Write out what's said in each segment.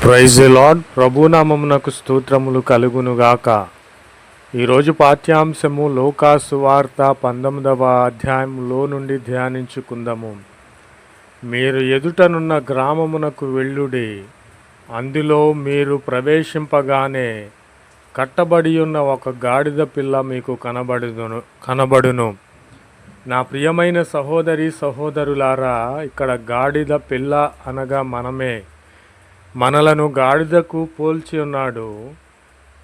Praise the lord. ప్రభునామమునకు స్తోత్రములు కలుగునుగాక. ఈరోజు పాఠ్యాంశము లూకాసు వార్త 19వ అధ్యాయంలో నుండి ధ్యానించుకుందాము. మీరు ఎదుటనున్న గ్రామమునకు వెళ్ళుడి, అందులో మీరు ప్రవేశింపగానే కట్టబడి ఉన్న ఒక గాడిద పిల్ల మీకు కనబడును. నా ప్రియమైన సహోదరి సహోదరులారా, ఇక్కడ గాడిద పిల్ల అనగా మనలను గాడిదకు పోల్చి ఉన్నాడు.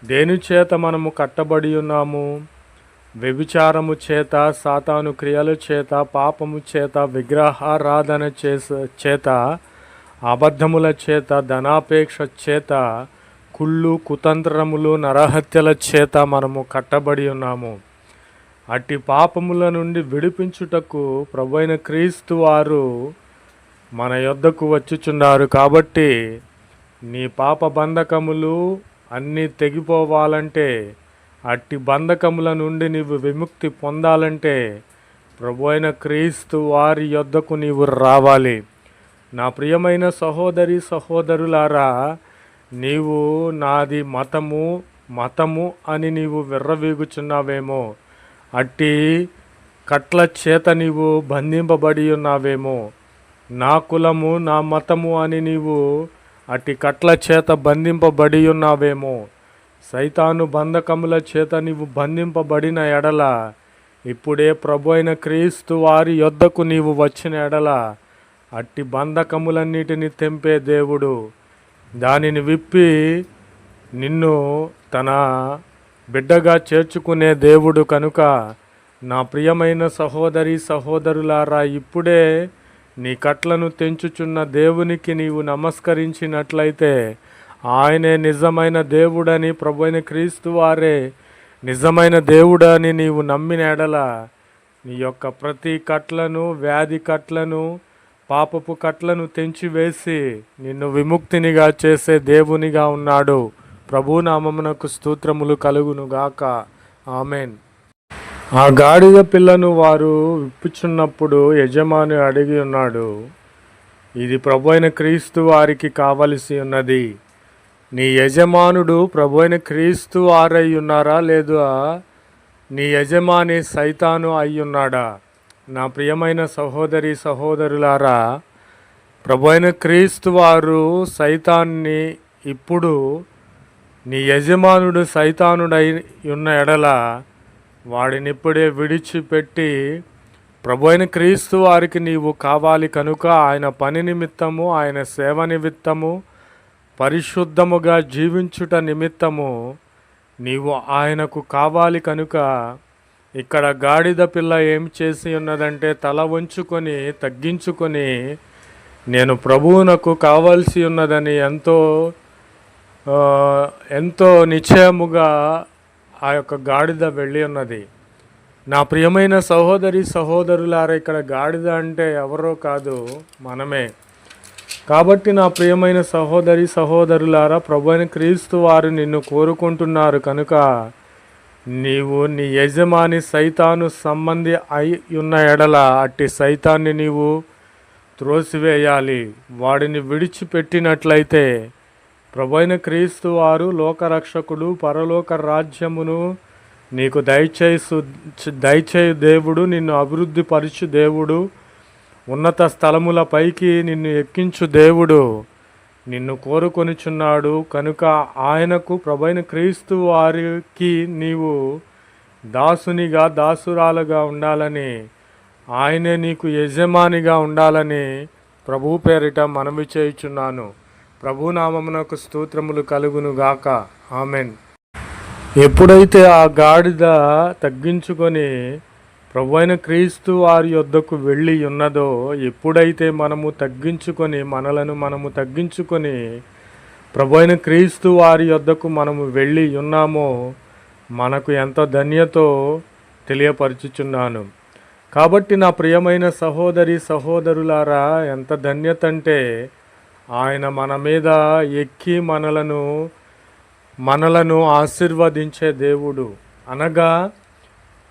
దేనిచేత మనము కట్టబడి ఉన్నాము? వ్యభిచారము చేత, సాతాను క్రియల చేత, పాపము చేత, విగ్రహారాధన చేత, అబద్ధముల చేత, ధనాపేక్ష చేత, కుళ్ళు కుతంత్రములు, నరహత్యల చేత మనము కట్టబడి ఉన్నాము. అట్టి పాపముల నుండి విడిపించుటకు ప్రభువైన క్రీస్తు వారు మన యొద్దకు వచ్చుచున్నారు. కాబట్టి నీ పాప బంధకములు అన్నీ తెగిపోవాలంటే, అట్టి బంధకముల నుండి నీవు విముక్తి పొందాలంటే ప్రభువైన క్రీస్తు వారి యొద్దకు నీవు రావాలి. నా ప్రియమైన సహోదరి సహోదరులారా, నీవు నాది మతము అని నీవు విర్రవీగుచున్నావేమో, అట్టి కట్ల చేత నీవు బంధింపబడి ఉన్నావేమో. నా కులము నా మతము అని నీవు అట్టి కట్ల చేత బంధింపబడి ఉన్నావేమో. సైతాను బంధకముల చేత నీవు బంధింపబడిన ఎడల, ఇప్పుడే ప్రభు అయిన క్రీస్తు వారి యొద్దకు నీవు వచ్చిన ఎడల, అట్టి బంధకములన్నిటిని తెంపే దేవుడు, దానిని విప్పి నిన్ను తన బిడ్డగా చేర్చుకునే దేవుడు కనుక నా ప్రియమైన సహోదరి సహోదరులారా, ఇప్పుడే నీ కట్లను తెంచుచున్న దేవునికి నీవు నమస్కరించినట్లయితే, ఆయనే నిజమైన దేవుడని, ప్రభువైన క్రీస్తు వారే నిజమైన దేవుడని నీవు నమ్మిన ఎడల, నీ యొక్క ప్రతి కట్లను, వ్యాధి కట్లను, పాపపు కట్లను తెంచివేసి నిన్ను విముక్తినిగా చేసే దేవునిగా ఉన్నాడు. ప్రభునామమునకు స్తోత్రములు కలుగునుగాక. ఆమెన్. ఆ గాడిద పిల్లను వారు విప్పుచున్నప్పుడు యజమాని అడిగి ఉన్నాడు, ఇది ప్రభువైన క్రీస్తు వారికి కావలసి ఉన్నది. నీ యజమానుడు ప్రభువైన క్రీస్తు వారై ఉన్నారా, లేదా నీ యజమాని సైతాను అయ్యున్నాడా? నా ప్రియమైన సహోదరి సహోదరులారా, ప్రభువైన క్రీస్తు వారు సైతాన్ని, ఇప్పుడు నీ యజమానుడు సైతానుడై ఉన్న ఎడల వాడినిప్పుడే విడిచిపెట్టి ప్రభువైన క్రీస్తు వారికి నీవు కావాలి కనుక, ఆయన పని నిమిత్తము, ఆయన సేవ నిమిత్తము, పరిశుద్ధముగా జీవించుట నిమిత్తము నీవు ఆయనకు కావాలి కనుక, ఇక్కడ గాడిద పిల్ల ఏం చేసి ఉన్నదంటే, తల వంచుకొని తగ్గించుకొని నేను ప్రభువునకు కావాల్సి ఉన్నదని ఎంతో నిశ్చయముగా ఆ యొక్క గాడిద వెళ్ళి ఉన్నది. నా ప్రియమైన సహోదరి సహోదరులారా, ఇక్కడ గాడిద అంటే ఎవరో కాదు, మనమే. కాబట్టి నా ప్రియమైన సహోదరి సహోదరులారా, ప్రభువైన క్రీస్తు వారు నిన్ను కోరుకుంటున్నారు కనుక, నీవు నీ యజమాని సైతాను సంబంధి అయి ఉన్న ఎడల, అట్టి సైతాన్ని నీవు త్రోసివేయాలి. వాడిని విడిచిపెట్టినట్లయితే ప్రభువైన క్రీస్తు వారు లోకరక్షకుడు, పరలోక రాజ్యమును నీకు దయచేయు దేవుడు, నిన్ను అభివృద్ధి పరచు దేవుడు, ఉన్నత స్థలముల పైకి నిన్ను ఎక్కించు దేవుడు నిన్ను కోరుకొనిచున్నాడు కనుక, ఆయనకు, ప్రభువైన క్రీస్తు వారికి నీవు దాసునిగా, దాసురాలుగా ఉండాలని, ఆయనే నీకు యజమానిగా ఉండాలని ప్రభు పేరిట మనవి చేయుచున్నాను. ప్రభునామమునకు స్తోత్రములు కలుగునుగాక. ఆమెన్. ఎప్పుడైతే ఆ గాడిద తగ్గించుకొని ప్రభువైన క్రీస్తు వారి యొద్దకు వెళ్ళి ఉన్నదో, ఎప్పుడైతే మనము తగ్గించుకొని ప్రభువైన క్రీస్తు వారి యొద్దకు మనము వెళ్ళి ఉన్నామో, మనకు ఎంత ధన్యతో తెలియపరచుచున్నాను. కాబట్టి నా ప్రియమైన సహోదరి సహోదరులారా, ఎంత ధన్యత అంటే, ఆయన మన మీద ఎక్కి మనలను ఆశీర్వదించే దేవుడు. అనగా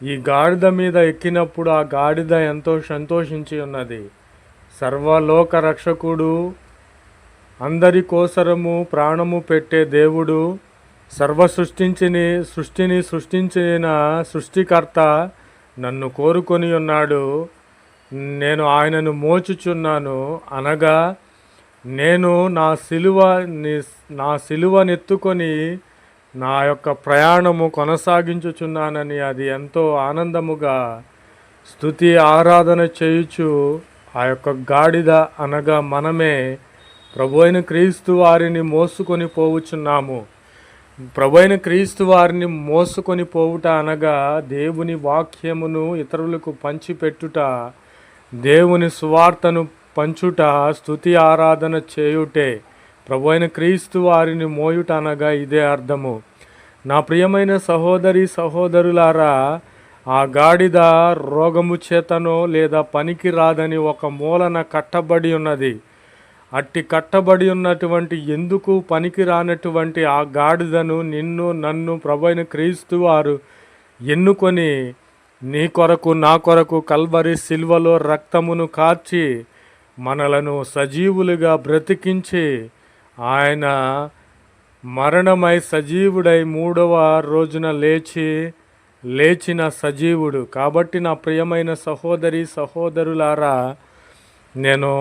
ఈ గాడిద మీద ఎక్కినప్పుడు ఆ గాడిద ఎంతో సంతోషించి ఉన్నది. సర్వలోక రక్షకుడు అందరి కోసరము ప్రాణము పెట్టే దేవుడు, సృష్టిని సృష్టించిన సృష్టికర్త నన్ను కోరుకొని ఉన్నాడు. నేను ఆయనను మోచుచున్నాను అనగా నేను నా సిలువనెత్తుకొని నా యొక్క ప్రయాణము కొనసాగించుచున్నానని అది ఎంతో ఆనందముగా స్తుతి ఆరాధన చేయుచు ఆ యొక్క గాడిద అనగా మనమే ప్రభు అయిన క్రీస్తు వారిని మోసుకొని పోవుచున్నాము. ప్రభు అయిన క్రీస్తు వారిని మోసుకొని పోవుట అనగా దేవుని వాక్యమును ఇతరులకు పంచిపెట్టుట, దేవుని సువార్తను పంచుట, స్తుతి ఆరాధన చేయుటే. ప్రభు అయిన క్రీస్తు వారిని మోయుట అనగా ఇదే అర్థము. నా ప్రియమైన సహోదరి సహోదరులారా, ఆ గాడిద రోగము చేతనో లేదా పనికి రాదని ఒక మూలన కట్టబడి ఉన్నది. అట్టి కట్టబడి ఉన్నటువంటి ఎందుకు పనికి రానటువంటి ఆ గాడిదను నన్ను ప్రభు అయిన క్రీస్తు వారు ఎన్నుకొని నీ కొరకు నా కొరకు కల్వరి సిల్వలో రక్తమును కార్చి మనలను సజీవులుగా బ్రతికించి ఆయన మరణమై సజీవుడై 3వ రోజున లేచిన సజీవుడు. కాబట్టి నా ప్రియమైన సహోదరి సహోదరులారా, నేను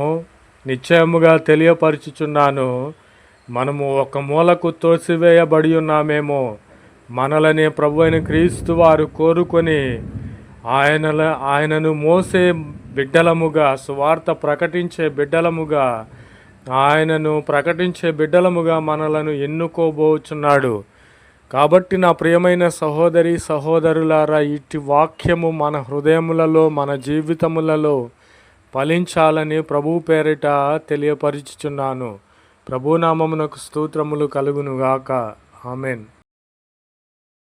నిశ్చయముగా తెలియపరుచుచున్నాను, మనము ఒక మూలకు తోసివేయబడి ఉన్నామేమో. మనలనే ప్రభు అయిన క్రీస్తు వారు కోరుకొని ఆయనను మోసే బిడ్డలముగా, సువార్త ప్రకటించే బిడ్డలముగా, ఆయనను ప్రకటించే బిడ్డలముగా మనలను ఎన్నుకోబోచున్నాడు. కాబట్టి నా ప్రియమైన సహోదరి సహోదరులారా, ఇట్టి వాక్యము మన హృదయములలో మన జీవితములలో ఫలించాలని ప్రభు పేరిట తెలియపరుచుచున్నాను. ప్రభునామమునకు స్తోత్రములు కలుగునుగాక. ఆమెన్.